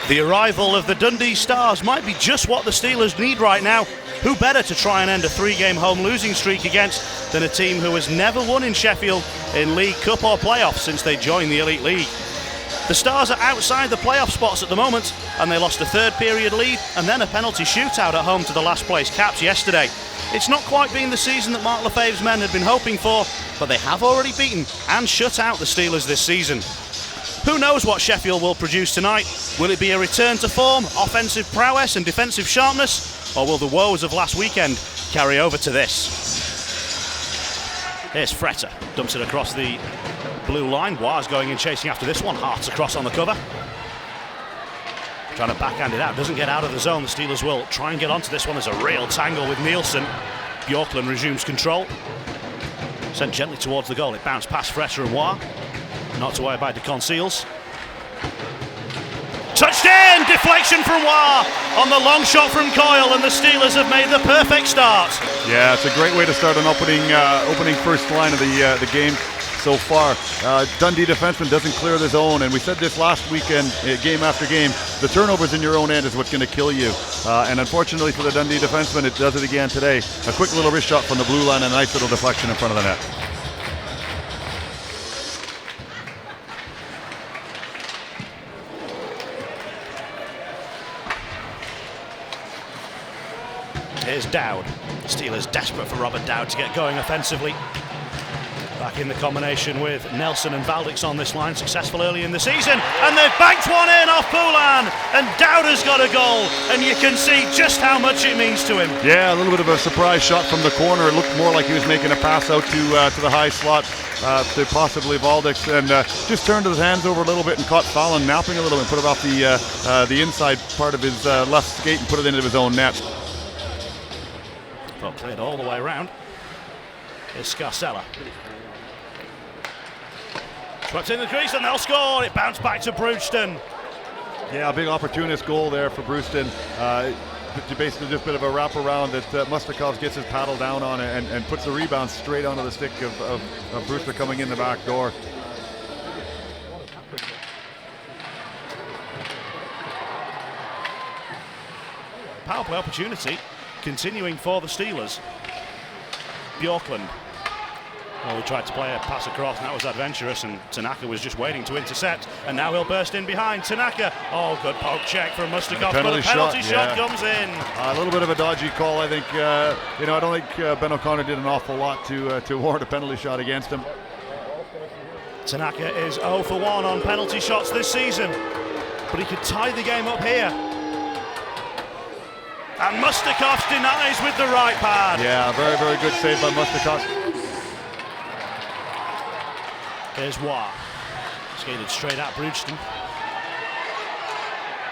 The arrival of the Dundee Stars might be just what the Steelers need right now. Who better to try and end a 3-game home losing streak against than a team who has never won in Sheffield in League Cup or playoffs since they joined the Elite League. The Stars are outside the playoff spots at the moment, and they lost a third period lead and then a penalty shootout at home to the last place Caps yesterday. It's not quite been the season that Mark Lefebvre's men had been hoping for, but they have already beaten and shut out the Steelers this season. Who knows what Sheffield will produce tonight? Will it be a return to form, offensive prowess and defensive sharpness? Or will the woes of last weekend carry over to this? Here's Fretter, dumps it across the blue line. Wars going in chasing after this one. Hart's across on the cover. Trying to backhand it out, doesn't get out of the zone. The Steelers will try and get onto this one. There's a real tangle with Nielsen. Bjorklund resumes control. Sent gently towards the goal. It bounced past Fretter and War. Knocked away by DeConceals. Touched in! Deflection from War on the long shot from Coyle, and the Steelers have made the perfect start. Yeah, it's a great way to start an opening first line of the game so far. Dundee defenseman doesn't clear the zone, and we said this last weekend, game after game, the turnovers in your own end is what's going to kill you. And unfortunately for the Dundee defenseman, it does it again today. A quick little wrist shot from the blue line and a nice little deflection in front of the net. Here's Dowd. Steelers desperate for Robert Dowd to get going offensively. Back in the combination with Nelson and Valdix on this line, successful early in the season, and they've banked one in off Poulan, and Dowd has got a goal, and you can see just how much it means to him. Yeah, a little bit of a surprise shot from the corner. It looked more like he was making a pass out to the high slot to possibly Valdix, and just turned his hands over a little bit and caught Fallon napping a little bit, put it off the inside part of his left skate and put it into his own net. Well, cleared all the way around. Here's Scarcella. Swept in the crease and they'll score. It bounced back to Brewston. Yeah, a big opportunist goal there for Brewston. Basically just a bit of a wraparound that Mustakov gets his paddle down on and puts the rebound straight onto the stick of Brewster coming in the back door. Power play opportunity continuing for the Steelers. Bjorklund. Well, we tried to play a pass across and that was adventurous, and Tanaka was just waiting to intercept, and now he'll burst in behind. Tanaka, oh, good poke check from Mustakov, but the penalty shot comes in. A little bit of a dodgy call, I think. I don't think Ben O'Connor did an awful lot to warrant a penalty shot against him. Tanaka is 0 for 1 on penalty shots this season, but he could tie the game up here. And Mustakov denies with the right pad. Yeah, very, very good save by Mustakov. Here's War. Skated straight at Brewston.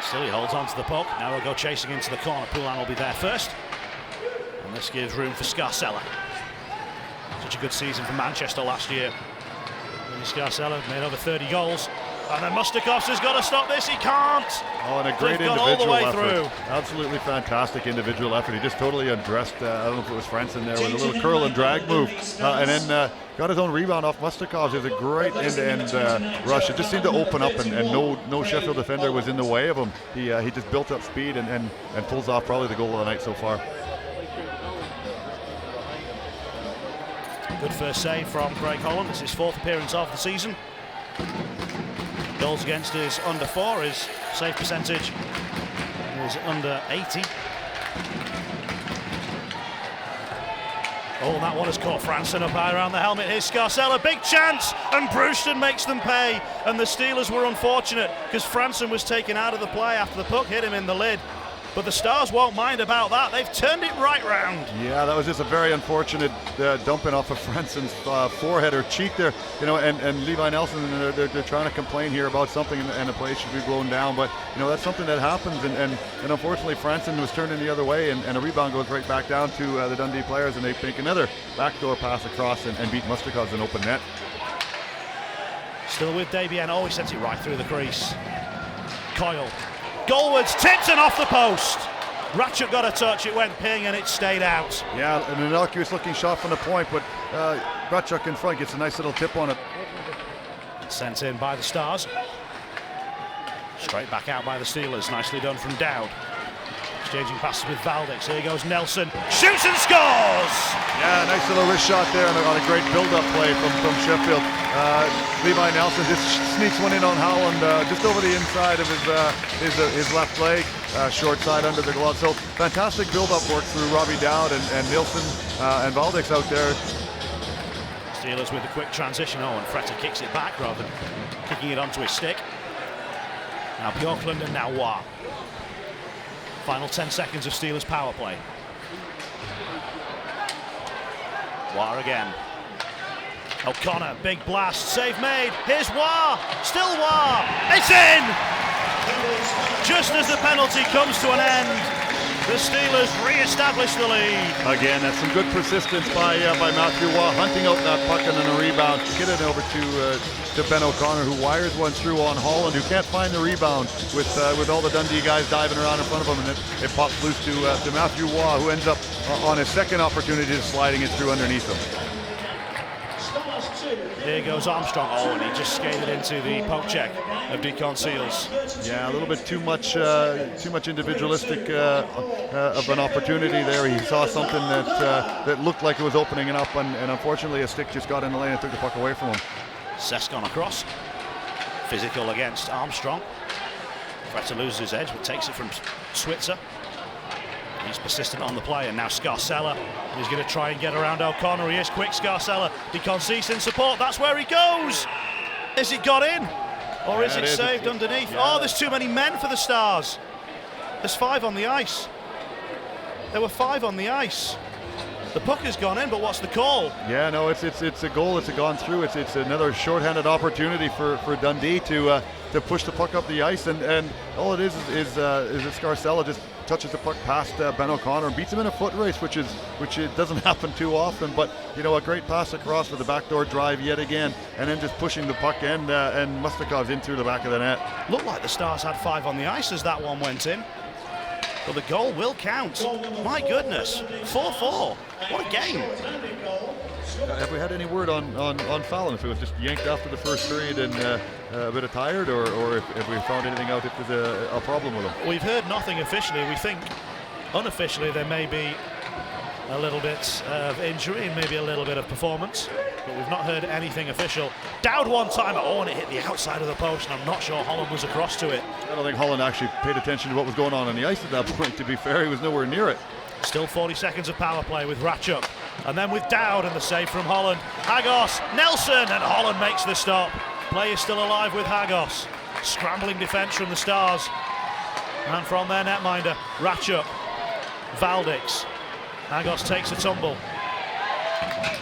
Still he holds on to the puck. Now he'll go chasing into the corner. Poulan will be there first. And this gives room for Scarcella. Such a good season for Manchester last year. Scarcella made over 30 goals. And then Mustakovs has got to stop this. He can't. Oh, and a great individual all the way effort. Through. Absolutely fantastic individual effort. He just totally undressed. I don't know if it was Franson there with a little curl and drag move. And then got his own rebound off Mustakovs. It was a great end-to-end rush. It just seemed to open up, and no Sheffield defender was in the way of him. He just built up speed and pulls off probably the goal of the night so far. Good first save from Craig Holland. It's his 4th appearance of the season. Goals against is under 4. His save percentage is under 80. Oh, that one has caught Franson up high around the helmet. Here's Scarcella, big chance, and Brewston makes them pay. And the Steelers were unfortunate because Franson was taken out of the play after the puck hit him in the lid. But the Stars won't mind about that. They've turned it right round. Yeah, that was just a very unfortunate dumping off of Franson's forehead or cheek there. And Levi Nelson, they're trying to complain here about something, and the play should be blown down. But that's something that happens. And unfortunately, Franson was turning the other way, and a rebound goes right back down to the Dundee players, and they make another backdoor pass across and beat Mustakovs in open net. Still with Debian. Oh, he sends it right through the crease. Coyle. Goalwards, tipped and off the post. Ratchuk got a touch, it went ping and it stayed out. Yeah, an innocuous looking shot from the point, but Ratchuk in front gets a nice little tip on it. Sent in by the Stars. Straight back out by the Steelers. Nicely done from Dowd. Exchanging passes with Valdix. Here goes Nelson. Shoots and scores! Yeah, nice little wrist shot there on a great build-up play from Sheffield. Levi Nelson just sneaks one in on Holland, just over the inside of his left leg, short side under the glove. So fantastic build-up work through Robbie Dowd and Nilsson and Valdix out there. Steelers with a quick transition. Oh, and Freta kicks it back rather than kicking it onto his stick. Now Bjorklund and now Waugh. Final 10 seconds of Steelers power play. Waugh again. O'Connor, big blast, save made. Here's Waugh, still Waugh. It's in! Just as the penalty comes to an end, the Steelers re-establish the lead. Again, that's some good persistence by Matthew Waugh, hunting out that puck and then a rebound. Get it over to Ben O'Connor, who wires one through on Holland, who can't find the rebound with all the Dundee guys diving around in front of him, and it pops loose to Matthew Waugh, who ends up on his second opportunity just sliding it through underneath him. Here goes Armstrong. Oh, and he just skated into the poke check of Deacon Seals. Yeah, a little bit too much individualistic of an opportunity there. He saw something that looked like it was opening it up, and unfortunately a stick just got in the lane and took the puck away from him. Sescon across. Physical against Armstrong. Tries to lose his edge, but takes it from Switzer. He's persistent on the play, and now Scarcella. He's going to try and get around O'Connor. He is quick, Scarcella. Deacon Cease in support. That's where he goes. Is it got in? Or is it saved underneath? Yeah. Oh, there's too many men for the Stars. There's 5 on the ice. There were 5 on the ice. The puck has gone in, but what's the call? Yeah, no, it's a goal. It's gone through. It's another shorthanded opportunity for Dundee to push the puck up the ice, and all it is that Scarcella just touches the puck past Ben O'Connor and beats him in a foot race, which it doesn't happen too often. But a great pass across for the backdoor drive yet again, and then just pushing the puck and Mustakov's in through the back of the net. Looked like the Stars had 5 on the ice as that one went in. But the goal will count. My goodness, 4-4. What a game. Have we had any word on Fallon, if it was just yanked after the first period and a bit of tired, or if we found anything out if there's a problem with him? We've heard nothing officially. We think unofficially there may be a little bit of injury and maybe a little bit of performance, but we've not heard anything official. Dowd one time, and it hit the outside of the post, and I'm not sure Holland was across to it. I don't think Holland actually paid attention to what was going on the ice at that point, to be fair. He was nowhere near it. Still 40 seconds of power play with Ratchuk, and then with Dowd and the save from Holland. Hagos, Nelson, and Holland makes the stop. Play is still alive with Hagos. Scrambling defence from the Stars. And from their netminder, Ratchuk, Valdix. Hagos takes a tumble.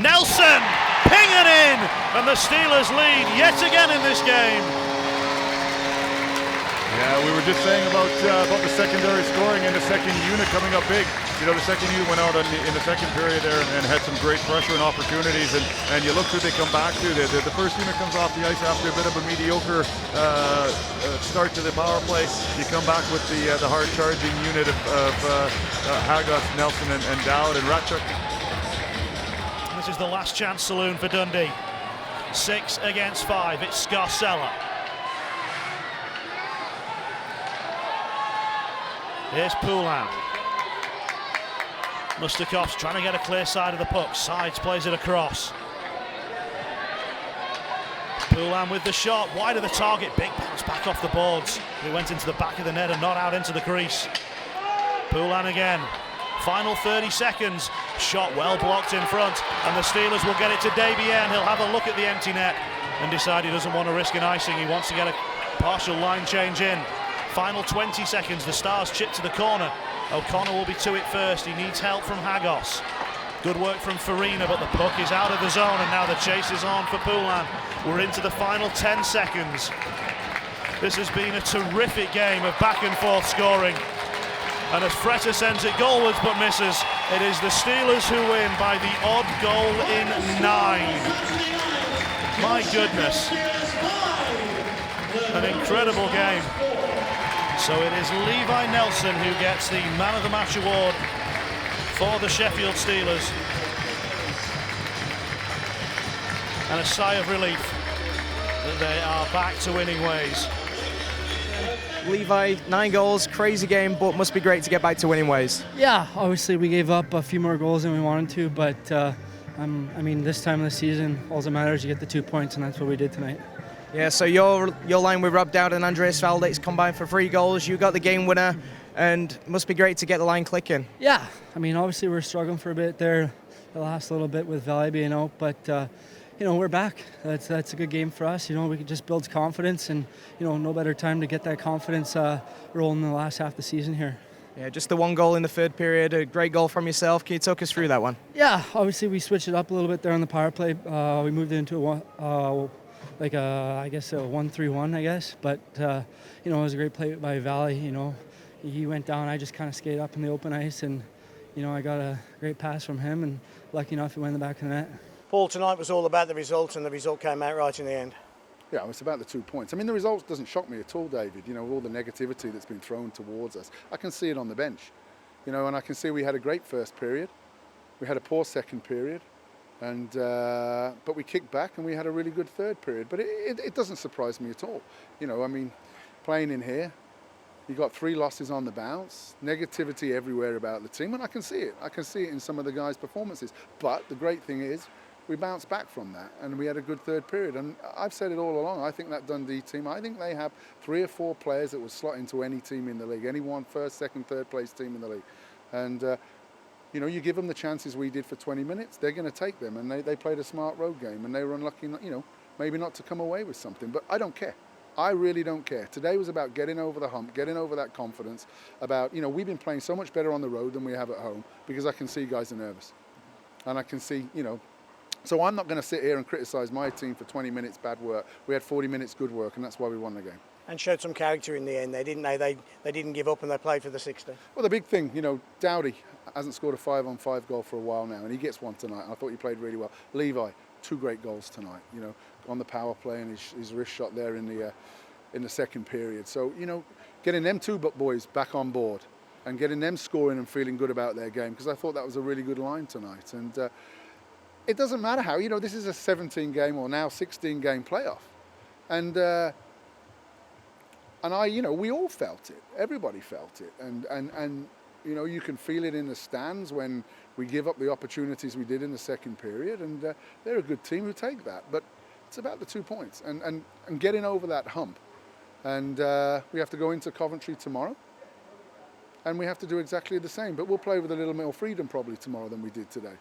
Nelson, ping it in, and the Steelers lead yet again in this game. Yeah, we were just saying about the secondary scoring and the second unit coming up big. The second unit went out in the second period there and had some great pressure and opportunities, and you look who they come back to. The first unit comes off the ice after a bit of a mediocre start to the power play. You come back with the hard charging unit of Hagos, Nelson, and Dowd and Ratchuk. This is the last chance saloon for Dundee. 6 against 5. It's Scarcella. Here's Poulin. Mustakov's trying to get a clear side of the puck. Sides plays it across. Poulin with the shot, wide of the target. Big bounce back off the boards. He went into the back of the net and not out into the crease. Poulin again. Final 30 seconds. Shot well blocked in front, and the Steelers will get it to Desbiens. He'll have a look at the empty net and decide he doesn't want to risk an icing. He wants to get a partial line change in. Final 20 seconds, the Stars chip to the corner. O'Connor will be to it first. He needs help from Hagos. Good work from Farina, but the puck is out of the zone, and now the chase is on for Poulin. We're into the final 10 seconds. This has been a terrific game of back and forth scoring. And as Freta sends it goalwards but misses, it is the Steelers who win by the odd goal in 9. My goodness. An incredible game. So it is Levi Nelson who gets the Man of the Match award for the Sheffield Steelers. And a sigh of relief that they are back to winning ways. Levi, 9 goals, crazy game, but must be great to get back to winning ways. Yeah, obviously we gave up a few more goals than we wanted to, but I mean, this time of the season, all that matters is you get the 2 points, and that's what we did tonight. Yeah, so your line with Rob Dowd and Andreas Valdez combined for 3 goals. You got the game winner, and must be great to get the line clicking. Yeah, I mean, obviously we're struggling for a bit there, the last little bit with Valley being out, but we're back. That's a good game for us. We could just build confidence, and no better time to get that confidence rolling in the last half of the season here. Yeah, just the 1 goal in the 3rd period, a great goal from yourself. Can you talk us through that one? Yeah, obviously we switched it up a little bit there on the power play. We moved it into a 1-3-1, I guess. But it was a great play by Valley. He went down. I just kind of skated up in the open ice, and I got a great pass from him, and lucky enough it went in the back of the net. Paul, tonight was all about the result, and the result came out right in the end. Yeah, it's about the 2 points. I mean, the result doesn't shock me at all, David. All the negativity that's been thrown towards us. I can see it on the bench, and I can see we had a great first period. We had a poor second period, and but we kicked back and we had a really good third period. But it doesn't surprise me at all. I mean, playing in here, you got 3 losses on the bounce, negativity everywhere about the team, and I can see it. I can see it in some of the guys' performances. But the great thing is, we bounced back from that, and we had a good third period. And I've said it all along, I think that Dundee team, I think they have 3 or 4 players that will slot into any team in the league, any one first, second, third place team in the league. And, you give them the chances we did for 20 minutes, they're going to take them. And they played a smart road game, and they were unlucky, maybe not to come away with something. But I don't care. I really don't care. Today was about getting over the hump, getting over that confidence, about, we've been playing so much better on the road than we have at home, because I can see guys are nervous. And I can see, so I'm not going to sit here and criticise my team for 20 minutes bad work. We had 40 minutes good work, and that's why we won the game. And showed some character in the end, didn't they? They didn't give up, and they played for the 60. Well, the big thing, Dowdy hasn't scored a 5-on-5 goal for a while now, and he gets one tonight. I thought he played really well. Levi, 2 great goals tonight, on the power play and his wrist shot there in the second period. So, getting them 2 boys back on board and getting them scoring and feeling good about their game, because I thought that was a really good line tonight. And it doesn't matter how, this is a 17-game or now 16-game playoff. And we all felt it. Everybody felt it. And you can feel it in the stands when we give up the opportunities we did in the second period. And they're a good team who take that. But it's about the 2 points and getting over that hump. And we have to go into Coventry tomorrow. And we have to do exactly the same. But we'll play with a little more freedom probably tomorrow than we did today.